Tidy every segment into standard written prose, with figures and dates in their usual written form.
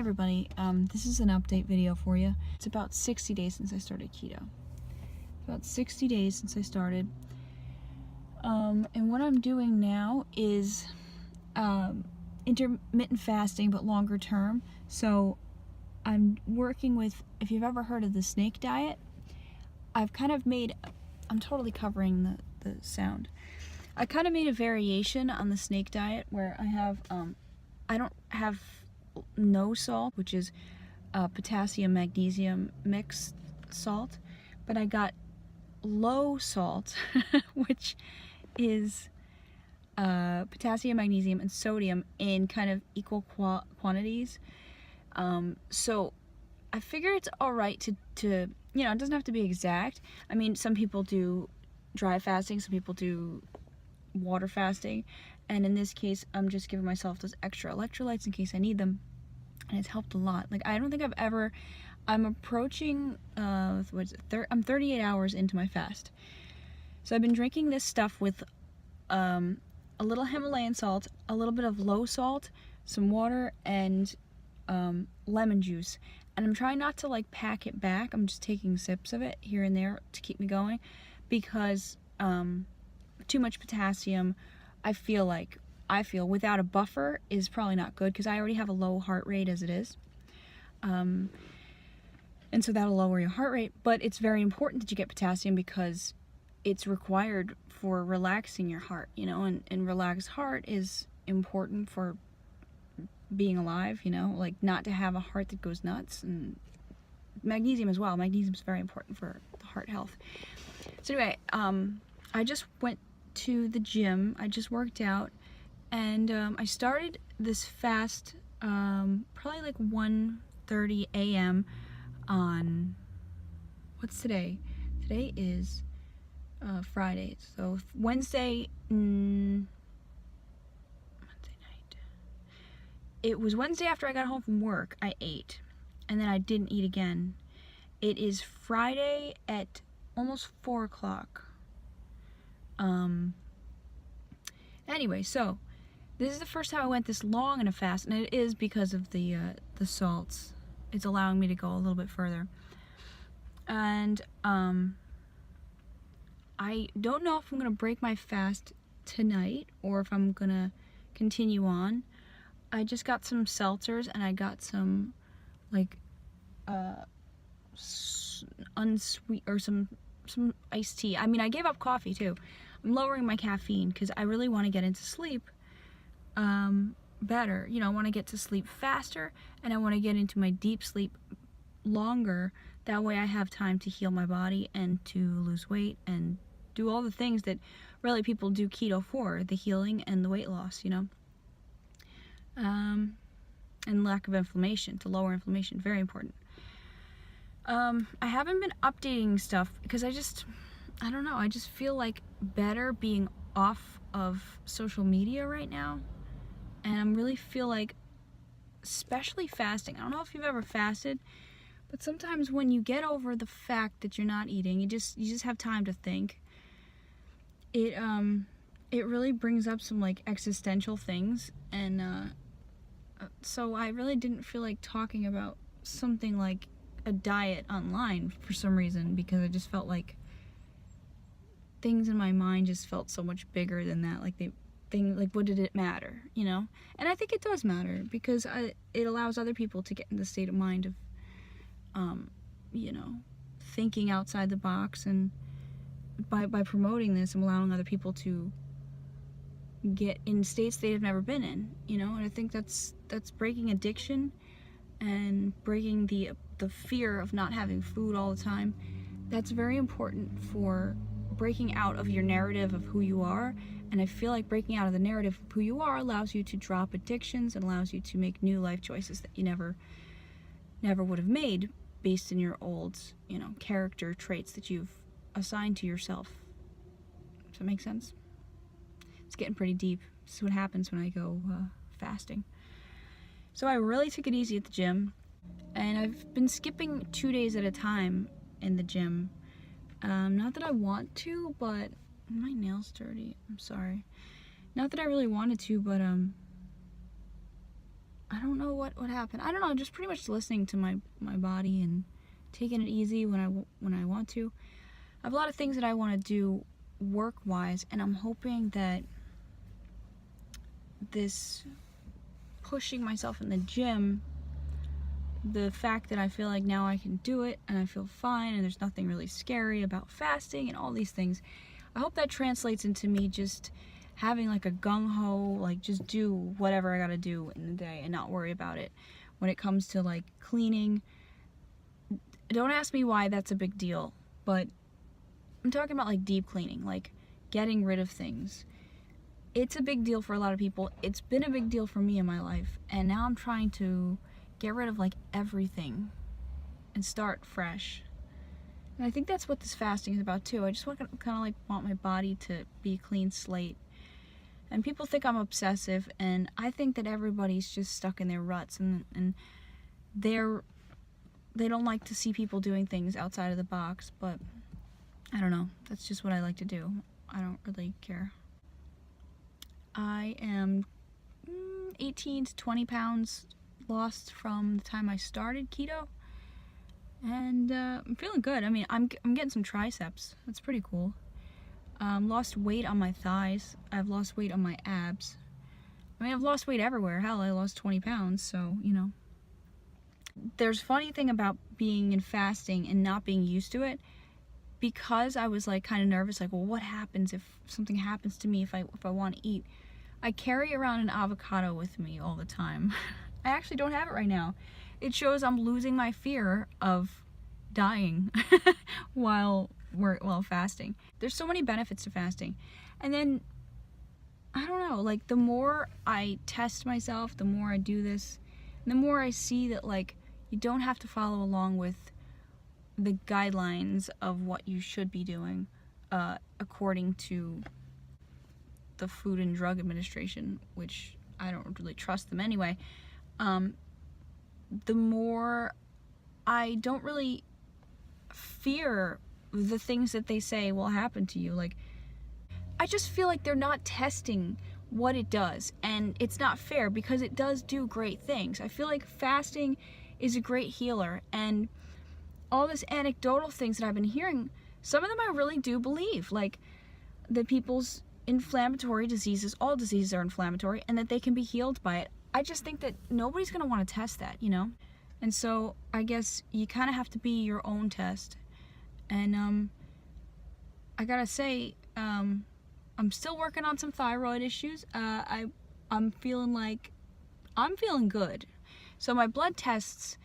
everybody, this is an update video for you. It's about 60 days since I started keto. About 60 days since I started. And what I'm doing now is intermittent fasting, but longer term. So I'm working with, if you've ever heard of the snake diet, I've kind of made, I'm totally covering the sound. I kind of made a variation on the snake diet where I have, I don't have no salt, which is potassium magnesium mixed salt, but I got low salt, which is potassium, magnesium, and sodium in kind of equal quantities. So I figure it's all right to, you know, it doesn't have to be exact. I mean, some people do dry fasting, some people do water fasting, and in this case, I'm just giving myself those extra electrolytes in case I need them, and it's helped a lot. Like, I don't think I've ever, I'm approaching, I'm 38 hours into my fast. So I've been drinking this stuff with a little Himalayan salt, a little bit of low salt, some water, and lemon juice. And I'm trying not to like pack it back. I'm just taking sips of it here and there to keep me going, because too much potassium, I feel without a buffer is probably not good, because I already have a low heart rate as it is. And so that'll lower your heart rate, but it's very important that you get potassium because it's required for relaxing your heart, you know, and relaxed heart is important for being alive, you know, like not to have a heart that goes nuts. And magnesium as well. Magnesium is very important for the heart health. So anyway, I just went to the gym. I just worked out, and I started this fast probably like 1:30 a.m. on, what's today? Today is Friday, so Wednesday night. It was Wednesday after I got home from work. I ate, and then I didn't eat again. It is Friday at almost 4 o'clock. Anyway, so this is the first time I went this long in a fast, and it is because of the salts. It's allowing me to go a little bit further. And I don't know if I'm gonna break my fast tonight or if I'm gonna continue on. I just got some seltzers, and I got some like unsweet, or some iced tea. I mean, I gave up coffee too. I'm lowering my caffeine because I really want to get into sleep better. You know, I want to get to sleep faster, and I want to get into my deep sleep longer. That way I have time to heal my body and to lose weight and do all the things that really people do keto for, the healing and the weight loss, you know. And lack of inflammation, to lower inflammation, very important. I haven't been updating stuff because I don't know, I just feel like better being off of social media right now. And I really feel like, especially fasting, I don't know if you've ever fasted, but sometimes when you get over the fact that you're not eating, you just have time to think. It really brings up some like existential things, and so I really didn't feel like talking about something like a diet online for some reason, because I just felt like things in my mind just felt so much bigger than that. Like like, what did it matter, you know? And I think it does matter, because it allows other people to get in the state of mind of, you know, thinking outside the box, and by promoting this, I'm allowing other people to get in states they have never been in, you know. And I think that's breaking addiction and breaking the fear of not having food all the time. That's very important for breaking out of your narrative of who you are. And I feel like breaking out of the narrative of who you are allows you to drop addictions and allows you to make new life choices that you never would have made based in your old, you know, character traits that you've assigned to yourself. Does that make sense? It's getting pretty deep. This is what happens when I go fasting. So I really took it easy at the gym, and I've been skipping 2 days at a time in the gym. Not that I want to, but my nail's dirty. I'm sorry. Not that I really wanted to, but I don't know what happened. I don't know, just pretty much listening to my body and taking it easy when I want to. I have a lot of things that I want to do work-wise, and I'm hoping that this pushing myself in the gym, the fact that I feel like now I can do it and I feel fine and there's nothing really scary about fasting and all these things, I hope that translates into me just having like a gung-ho, like just do whatever I gotta do in the day and not worry about it. When it comes to like cleaning, don't ask me why that's a big deal, but I'm talking about like deep cleaning, like getting rid of things. It's a big deal for a lot of people. It's been a big deal for me in my life, and now I'm trying to get rid of like everything and start fresh. And I think that's what this fasting is about too. I just kind of like want my body to be a clean slate. And people think I'm obsessive, and I think that everybody's just stuck in their ruts, and they don't like to see people doing things outside of the box. But I don't know, that's just what I like to do. I don't really care. I am 18 to 20 pounds lost from the time I started keto, and I'm feeling good. I mean, I'm getting some triceps. That's pretty cool. Lost weight on my thighs. I've lost weight on my abs. I mean, I've lost weight everywhere. Hell, I lost 20 pounds, so, you know. There's a funny thing about being in fasting and not being used to it, because I was like kind of nervous, like, well, what happens if something happens to me if I want to eat? I carry around an avocado with me all the time. I actually don't have it right now. It shows I'm losing my fear of dying while fasting. There's so many benefits to fasting. And then, I don't know, like the more I test myself, the more I do this, and the more I see that like you don't have to follow along with the guidelines of what you should be doing according to the Food and Drug Administration, which I don't really trust them anyway. The more I don't really fear the things that they say will happen to you. Like, I just feel like they're not testing what it does, and it's not fair because it does do great things. I feel like fasting is a great healer, and all this anecdotal things that I've been hearing, some of them I really do believe, like that people's inflammatory diseases, all diseases are inflammatory, and that they can be healed by it. I just think that nobody's going to want to test that, you know? And so I guess you kind of have to be your own test. And I gotta say, I'm still working on some thyroid issues. I'm feeling good. So my blood tests,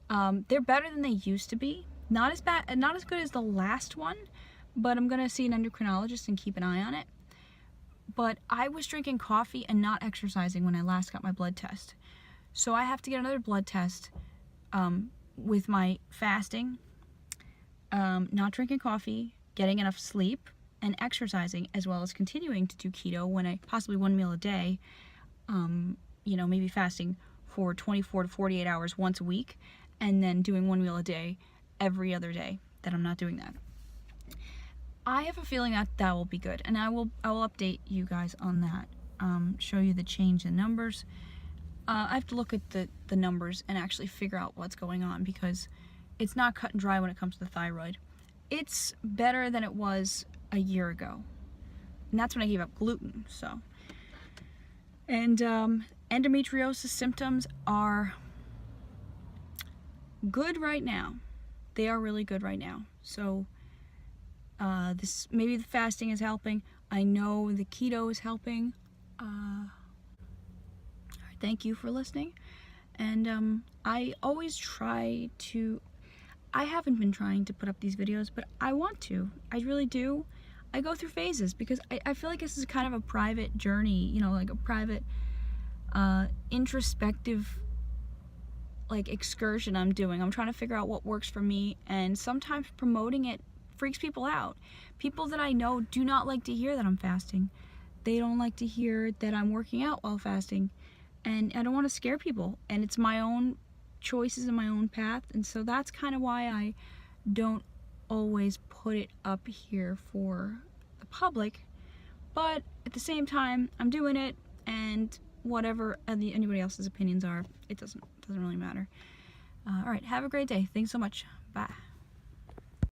they're better than they used to be. Not as bad, not as good as the last one, but I'm gonna see an endocrinologist and keep an eye on it. But I was drinking coffee and not exercising when I last got my blood test. So I have to get another blood test with my fasting, not drinking coffee, getting enough sleep, and exercising, as well as continuing to do keto when I possibly one meal a day, you know, maybe fasting for 24 to 48 hours once a week, and then doing one meal a day every other day that I'm not doing that. I have a feeling that that will be good, and I will update you guys on that, show you the change in numbers. I have to look at the numbers and actually figure out what's going on, because it's not cut and dry when it comes to the thyroid. It's better than it was a year ago, and that's when I gave up gluten. So, and endometriosis symptoms are good right now. They are really good right now. So this, maybe the fasting is helping. I know the keto is helping. Thank you for listening. And I always try to, I haven't been trying to put up these videos, but I want to. I really do. I go through phases because I feel like this is kind of a private journey, you know, like a private introspective like excursion I'm doing. I'm trying to figure out what works for me, and sometimes promoting it freaks people out. People that I know do not like to hear that I'm fasting. They don't like to hear that I'm working out while fasting, and I don't want to scare people, and it's my own choices and my own path. And so that's kind of why I don't always put it up here for the public, but at the same time I'm doing it, and whatever anybody else's opinions are. It doesn't really matter. All right, have a great day. Thanks so much. Bye.